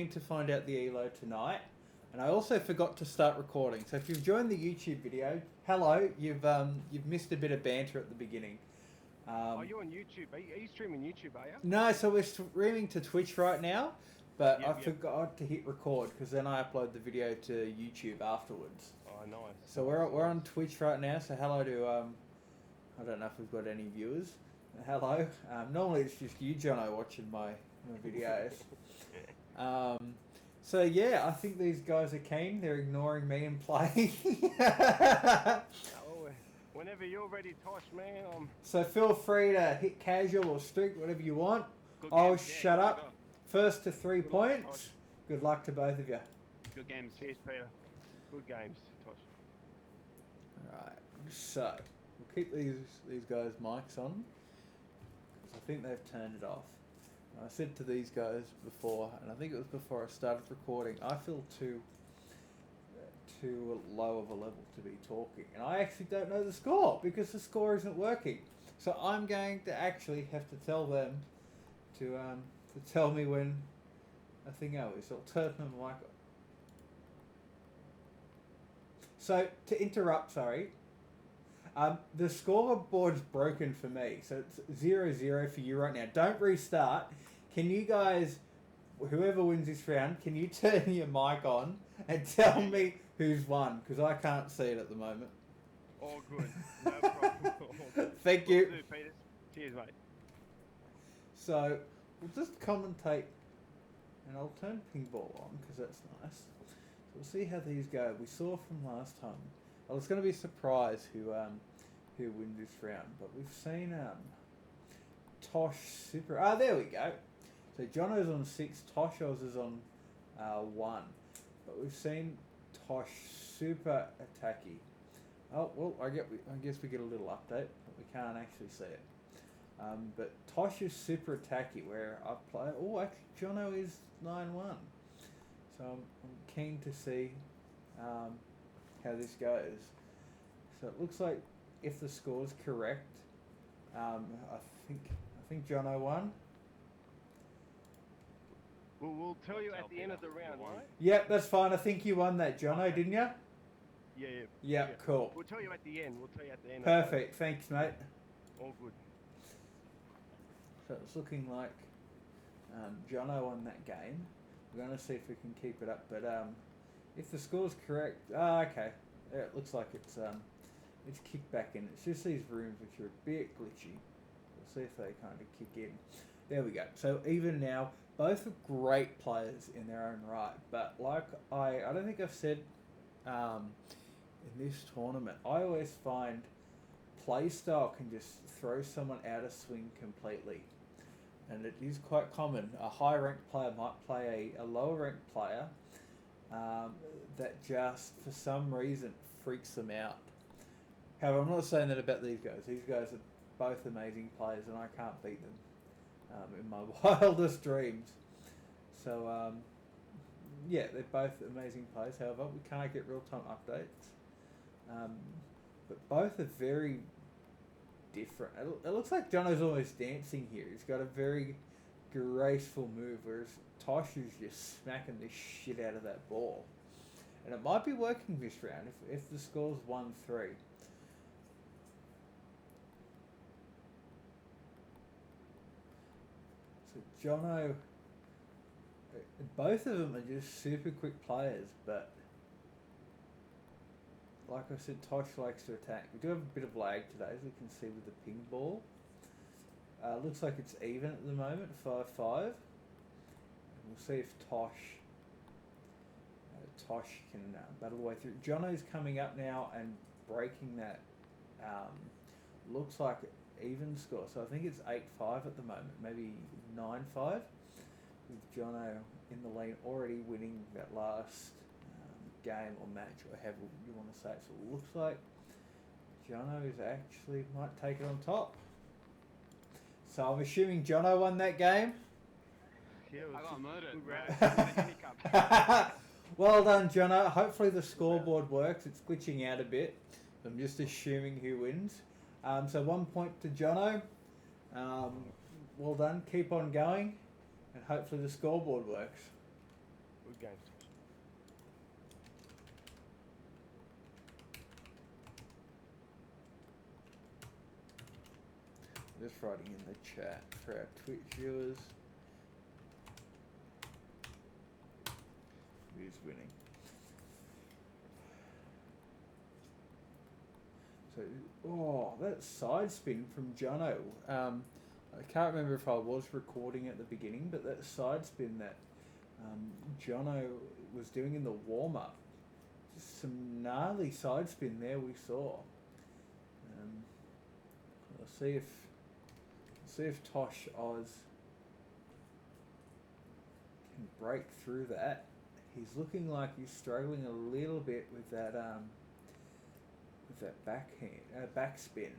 meant to find out the ELO tonight, and I also forgot to start recording. So if you've joined the YouTube video, hello, you've missed a bit of banter at the beginning. You're on YouTube. Are you streaming YouTube, are you? No, so we're streaming to Twitch right now, but I forgot to hit record because then I upload the video to YouTube afterwards. Oh, nice. So we're on Twitch right now. So hello to I don't know if we've got any viewers. Hello. Normally it's just you, Jono, watching my videos. So yeah, I think these guys are keen. They're ignoring me and playing. Whenever you're ready, Tosh, man. So feel free to hit casual or strict, whatever you want. I'll shut up. First to 3 points. Good luck to both of you. Good games. Cheers, Peter. Good games, Tosh. Alright, so we'll keep these guys' mics on because I think they've turned it off. I said to these guys before, and I think it was before I started recording, I feel too low of a level to be talking, and I actually don't know the score because the score isn't working. So I'm going to actually have to tell them to tell me when a thing is. So I'll turn the mic on. So to interrupt, sorry. The scoreboard's broken for me, so it's 0-0 for you right now. Don't restart. Can you guys, whoever wins this round, can you turn your mic on and tell me who's won? Because I can't see it at the moment. All good. No problem. Thank you. Do, Peters. Cheers, mate. So we'll just commentate, and I'll turn ping ball on because that's nice. So we'll see how these go. We saw from last time. I was going to be surprised who wins this round, but we've seen Tosh Super. There we go. So Jonoooooo's on 6, Tosh.OZ is on 1, but we've seen Tosh Super Attacky. Oh well, I guess we get a little update, but we can't actually see it. But Tosh is Super Attacky, where I play. Oh, actually, Jonoooooo is 9-1. So I'm keen to see how this goes. So it looks like if the score's correct, I think Jonoooooo won. We'll tell you at the end of the round, right? Yep, that's fine. I think you won that, Jonoooooo, didn't you? Yeah. Yeah, cool. We'll tell you at the end. Perfect. Thanks, mate. All good. So it's looking like Jonoooooo won that game. We're going to see if we can keep it up, but if the score's correct, okay. Yeah, it looks like it's kicked back in. It's just these rooms which are a bit glitchy. We'll see if they kind of kick in. There we go. So even now, both are great players in their own right. But like I don't think I've said in this tournament, I always find play style can just throw someone out of swing completely. And it is quite common. A high ranked player might play a lower ranked player that just for some reason freaks them out. However, I'm not saying that about these guys. These guys are both amazing players and I can't beat them in my wildest dreams. So yeah, they're both amazing players. However, we can't get real-time updates. But both are very different. It looks like Jonoooooo's almost dancing here. He's got a very graceful move, whereas Tosh is just smacking the shit out of that ball. And it might be working this round if the score's 1-3. So Jonoooooo, both of them are just super quick players, but like I said, Tosh likes to attack. We do have a bit of lag today, as we can see with the ping ball. Looks like it's even at the moment, 5-5. And we'll see if Tosh can battle the way through. Jonoooooo's coming up now and breaking that. Looks like even score. So I think it's 8-5 at the moment, maybe 9-5. With Jonoooooo in the lead, already winning that last game or match, or however you want to say it. So it looks like Jonoooooo's actually might take it on top. So I'm assuming Jonoooooo won that game. Yeah, I got murdered. Well done, Jonoooooo. Hopefully the scoreboard works. It's glitching out a bit. I'm just assuming who wins. So 1 point to Jonoooooo. Well done. Keep on going, and hopefully the scoreboard works. Good games, Tosh. Just writing in the chat for our Twitch viewers. Who's winning? So, oh, that side spin from Jono. I can't remember if I was recording at the beginning, but that side spin that Jono was doing in the warm up, just some gnarly side spin there we saw. Let's see if Tosh.OZ can break through that. He's looking like he's struggling a little bit with that backspin.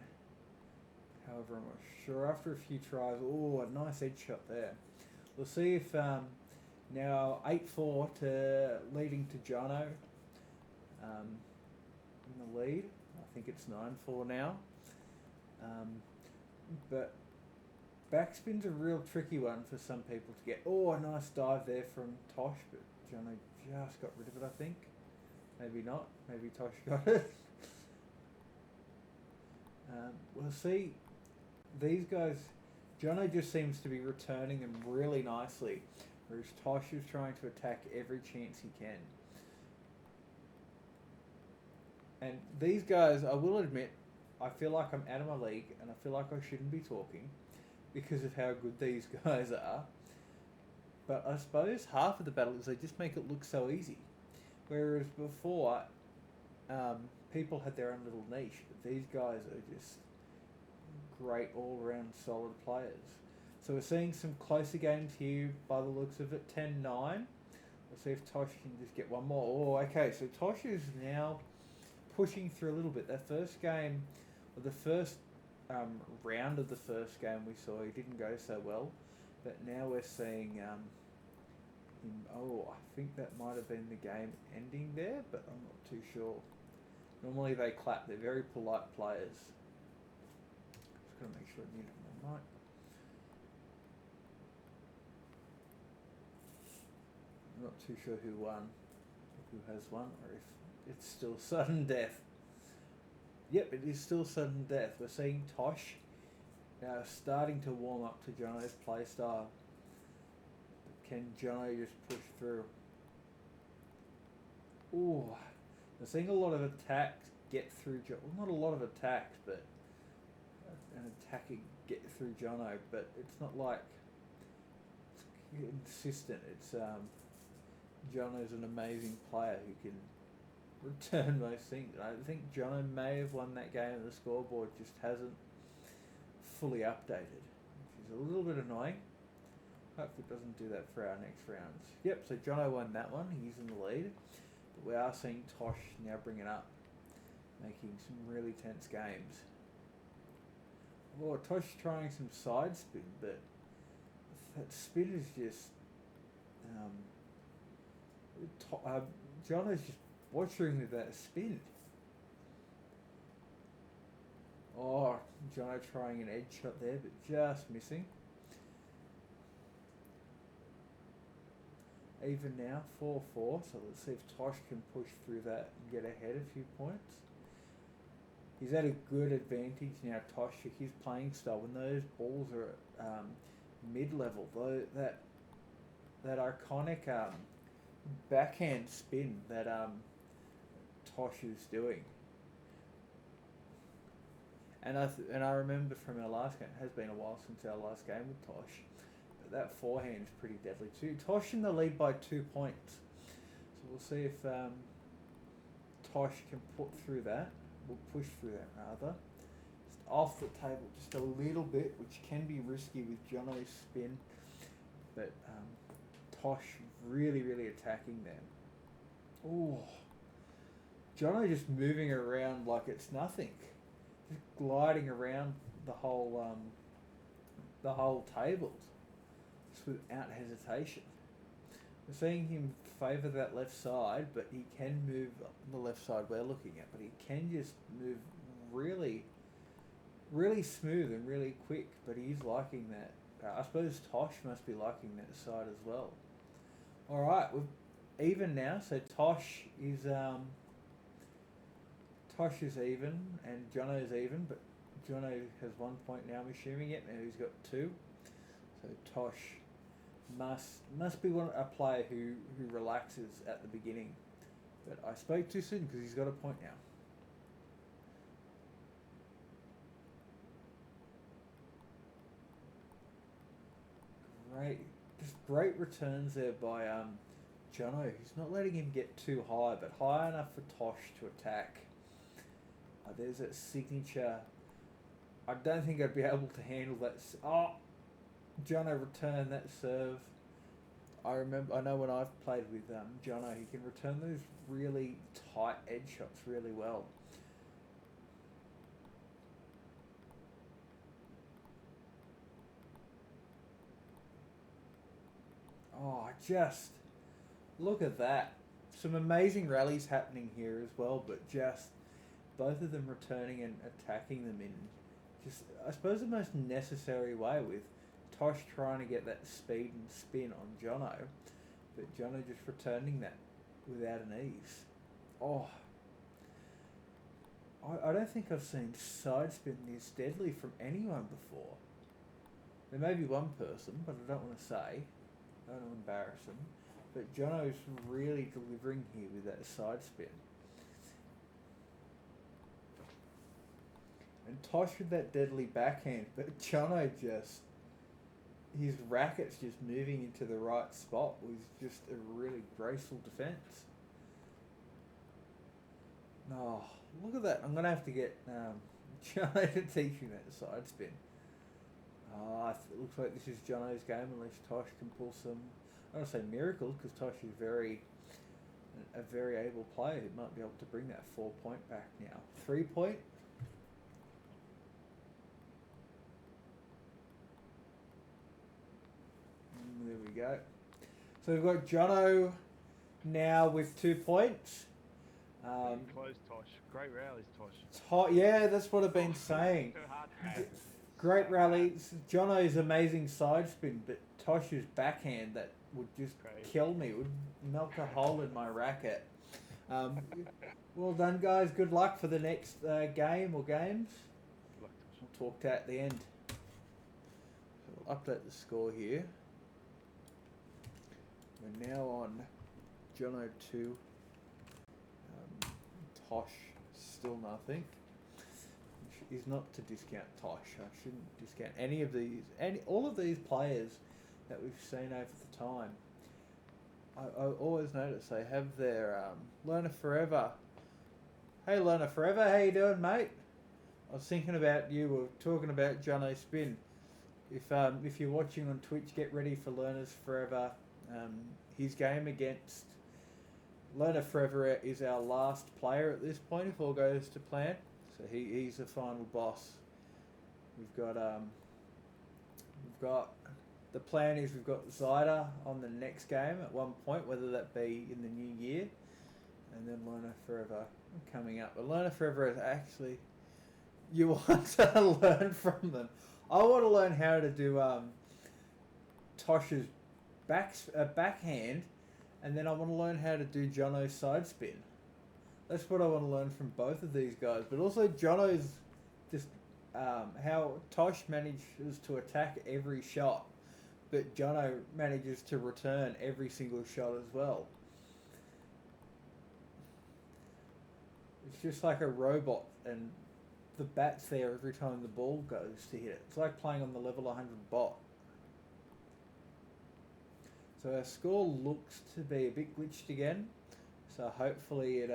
However, I'm not sure. After a few tries, oh, a nice edge shot there. We'll see if now 8-4 to leading to Jono in the lead. I think it's 9-4 now. But backspin's a real tricky one for some people to get. Oh, a nice dive there from Tosh, but Jono just got rid of it, I think. Maybe not. Maybe Tosh got it. We'll see. These guys, Jono just seems to be returning them really nicely, whereas Tosh is trying to attack every chance he can. And these guys, I will admit, I feel like I'm out of my league, and I feel like I shouldn't be talking because of how good these guys are. But I suppose half of the battle is they just make it look so easy. Whereas before, people had their own little niche, but these guys are just great all-round solid players. So we're seeing some closer games here by the looks of it, 10-9. Let's see if Tosh can just get one more. Oh, okay, so Tosh is now pushing through a little bit. That first game, or the first round of the first game we saw, he didn't go so well. But now we're seeing him, oh, I think that might have been the game ending there, but I'm not too sure. Normally they clap, they're very polite players. Just gotta make sure I mute my mic. I'm not too sure who won, who has won, or if it's still sudden death. Yep, it is still sudden death. We're seeing Tosh now starting to warm up to Jono's play style. Can Jono just push through? Ooh, we're seeing a lot of attacks get through Jono. Well, not a lot of attacks, but an attacking get through Jono. But it's not like it's consistent. It's Jono's an amazing player who can return most things. I think Jono may have won that game and the scoreboard just hasn't fully updated, which is a little bit annoying. Hopefully it doesn't do that for our next rounds. Yep, so Jono won that one. He's in the lead. But we are seeing Tosh now bring it up, making some really tense games. Oh, Tosh trying some side spin, but that spin is just... Jono's just butchering with that spin. Oh, Jono trying an edge shot there, but just missing. Even now, 4-4, so let's see if Tosh can push through that and get ahead a few points. He's at a good advantage now, Tosh. His playing style, when those balls are at mid-level, though, that iconic backhand spin that Tosh is doing. And I remember from our last game, it has been a while since our last game with Tosh, but that forehand's pretty deadly too. Tosh in the lead by 2 points. So we'll see if Tosh can put through that. We'll push through that rather. Just off the table just a little bit, which can be risky with Jono's spin. But Tosh really, really attacking them. Oh, Jono just moving around like it's nothing. Just gliding around the whole tables, just without hesitation. We're seeing him favour that left side, but he can move the left side we're looking at, but he can just move really, really smooth and really quick, but he's liking that. I suppose Tosh must be liking that side as well. Alright, we've even now. So Tosh is even and Jonoooooo's even, but Jonoooooo has 1 point now. I'm assuming it. Now he's got 2. So Tosh must be a player who relaxes at the beginning. But I spoke too soon because he's got a point now. Great returns there by Jonoooooo. He's not letting him get too high, but high enough for Tosh to attack. There's that signature. I don't think I'd be able to handle that. Jonoooooo returned that serve. I know when I've played with Jonoooooo, he can return those really tight edge shots really well. Oh, just look at that. Some amazing rallies happening here as well, but just both of them returning and attacking them in just, I suppose, the most necessary way, with Tosh trying to get that speed and spin on Jonoooooo, but Jonoooooo just returning that without an ease. Oh, I don't think I've seen side spin this deadly from anyone before. There may be one person, but I don't want to say. I don't want to embarrass him. But Jonoooooo's really delivering here with that side spin. And Tosh with that deadly backhand, but Jonoooooo just, his racket's just moving into the right spot was just a really graceful defence. Oh, look at that. I'm going to have to get Jonoooooo to teach me that side spin. It looks like this is Jonoooooo's game unless Tosh can pull some, I don't want to say miracles, because Tosh is a very able player who might be able to bring that 4 point back now. 3 point? There we go. So we've got Jonoooooo now with 2 points. Close, Tosh. Great rallies, Tosh. Yeah, that's what I've been saying. Great rallies. Jonoooooo's amazing side spin, but Tosh's backhand that would just kill me. It would melt a hole in my racket. Well done, guys. Good luck for the next game or games. We'll talk to at the end. So we'll update the score here. We're now on Jonoooooo 2. Tosh still nothing. Which is not to discount Tosh. I shouldn't discount any of these, all of these players that we've seen over the time. I always notice they have their Learner Forever. Hey Learner Forever, how you doing, mate? I was thinking about you. We're talking about Jonoooooo Spin. If you're watching on Twitch, get ready for Learners Forever. His game against Learner Forever is our last player at this point, if all goes to plan. So he's the final boss. We've got the plan is we've got Zyda on the next game at 1 point, whether that be in the new year, and then Learner Forever coming up. But Learner Forever is actually, you want to learn from them. I want to learn how to do Tosh's backhand, and then I want to learn how to do Jonoooooo's side spin. That's what I want to learn from both of these guys. But also Jonoooooo's just how Tosh manages to attack every shot, but Jonoooooo manages to return every single shot as well. It's just like a robot, and the bat's there every time the ball goes to hit it. It's like playing on the level 100 bot. So our score looks to be a bit glitched again. So hopefully it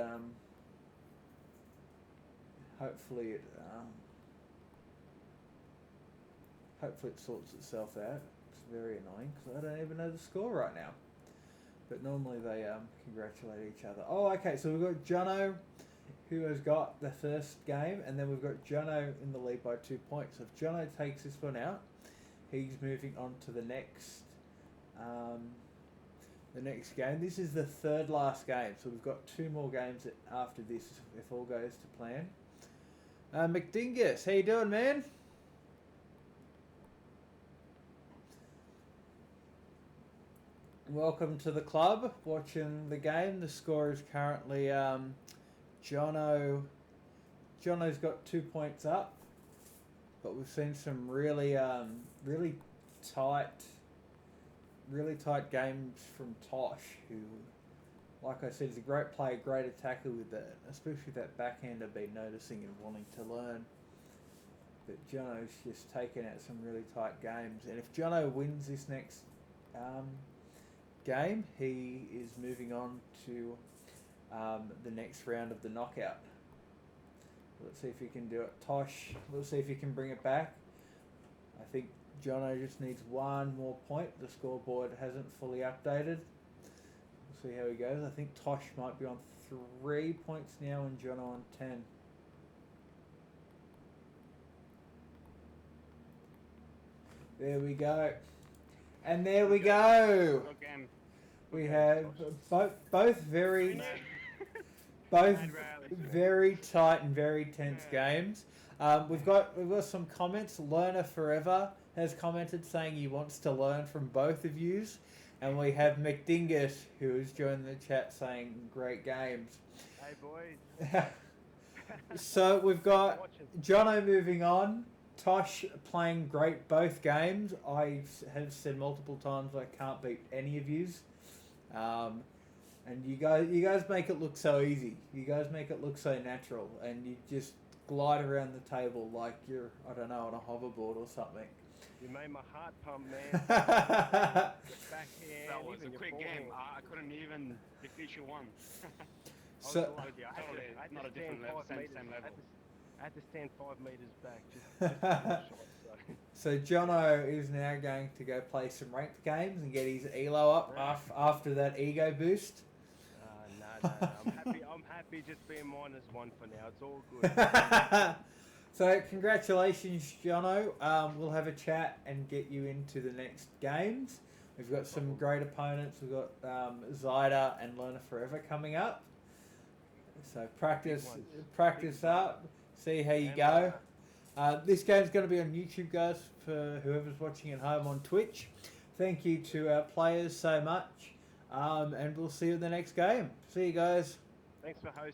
sorts itself out. It's very annoying because I don't even know the score right now. But normally they congratulate each other. Oh, okay. So we've got Jonoooooo, who has got the first game, and then we've got Jonoooooo in the lead by 2 points. So if Jonoooooo takes this one out, he's moving on to the next game. This is the third last game, so we've got 2 more games after this if all goes to plan. McDingus, how you doing, man? welcome to the club. Watching the game. The score is currently Jono's got 2 points up, but we've seen some really tight games from Tosh, who, like I said, is a great player, great attacker with that, especially that backhand I've been noticing and wanting to learn. But Jono's just taken out some really tight games, and if Jono wins this next game, he is moving on to the next round of the knockout. Let's see if he can do it. Tosh, let's see if he can bring it back. I think Jono just needs one more point. The scoreboard hasn't fully updated. We'll see how he goes. I think Tosh might be on 3 points now and Jono on 10. There we go. And there we go. We have both very tight and very tense games. We've got some comments. Learner Forever has commented saying he wants to learn from both of yous, and we have McDingus who has joined the chat saying great games. Hey boys. So we've got Jono moving on. Tosh playing great both games. I have said multiple times I can't beat any of yous. And you guys make it look so easy. You guys make it look so natural, and you just glide around the table like you're, I don't know, on a hoverboard or something. You made my heart pump, man. Backhand, That was a even quick your game. forehand. I couldn't even defeat you once. So I had to Not a different stand level, 5 meters. same level. I had to stand 5 meters back just to get a shot. So Jono is now going to go play some ranked games and get his elo up after that ego boost. No. I'm happy just being -1 for now. It's all good. So congratulations, Jono. We'll have a chat and get you into the next games. We've got some great opponents. We've got Zyda and Learner Forever coming up. So practice up. See how you go. This game's going to be on YouTube, guys, for whoever's watching at home on Twitch. Thank you to our players so much. And we'll see you in the next game. See you guys. Thanks for hosting.